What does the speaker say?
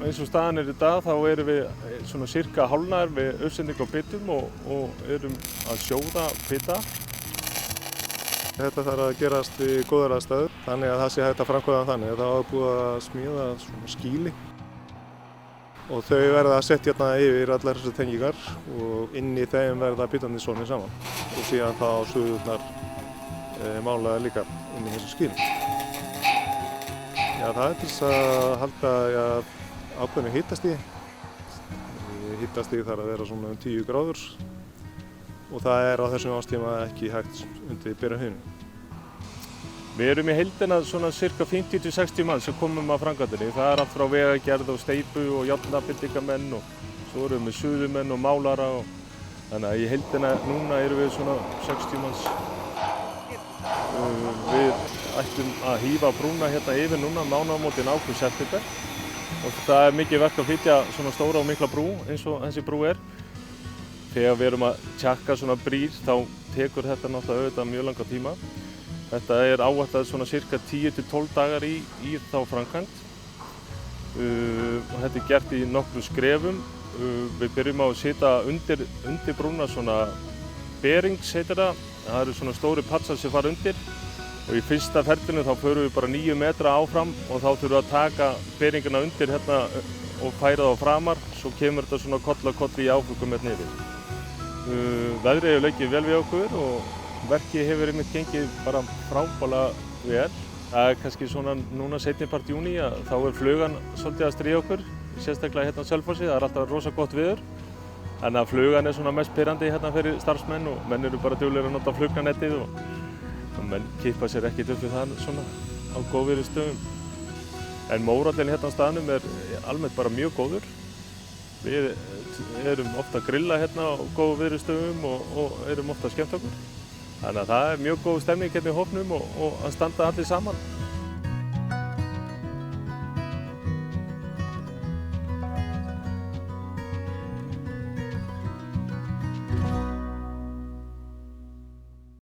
eins og staðan í dag þá erum við svona sirka hálfnaðir við uppsendingu á bitum og erum að sjóða bita. Þetta þarf að gerast í góðar aðstæður, þannig að það sé hægt að framkvæma þannig að það var búið að smíða svona skýli og þau verða að setja hérna yfir allar þessar tengingar og inn í þeim verða bitarnir svona saman og síðan þá suðurnar málaðar líka inn í þessu skýli. Já, það er til þess að halda ákveðnu hitastigi. Hitastigi þarf að vera svona 10 gráður og það er á þessum árstíma ekki hægt undir byrjunartíðinni. Við erum í heildina svona cirka 50–60 manns sem komum að framkvæmdinni. Það er allt frá vegagerð og steypu og járnabindingamenn og svo erum við suðumenn og málara þannig að í heildina núna erum við svona 60 manns. Við ættum að hífa brúna hérna yfir núna mánaðamótin ágúst-september og það er mikið verk að flytja svona stóra og mikla brú eins og þessi brú er. Þegar við erum að tjakka svona brýr þá tekur þetta náttúrulega auðvitað mjög langa tíma. Þetta er áætlað svona cirka 10–12 dagar í þá framkvæmd og þetta er gert í nokkrum skrefum. Við byrjum á að setja undir brúna svona berings heitir það. Það eru svona stóri patsar sem fara undir og í fyrsta ferlinu þá förum við bara 9 metra áfram og þá þurfum við að taka beringina undir hérna og færa það á framar, svo kemur þetta svona koll á kolli í áföngum hérna yfir. Veðrið hefur leikið vel við okkur og verkið hefur einmitt gengið bara frábærlega vel. Það er kannski svona núna seinni part júní að þá er flugan svolítið að stríða okkur, sérstaklega hérna á Selfossi, það er alltaf rosa gott veður. Þannig að flugan er svona mest pirrandi hérna fyrir starfsmenn og menn eru bara duglegir að nota flugnanettið og menn kippa sér ekkert upp við það svona á góðviðrisdögum. En mórallinn hérna á staðnum er almennt bara mjög góður. Við erum ofta að grilla hérna á góðviðrisdögum og erum ofta að skemmta okkur. Þannig að það er mjög góð stemning hérna í hópnum og að standa allir saman.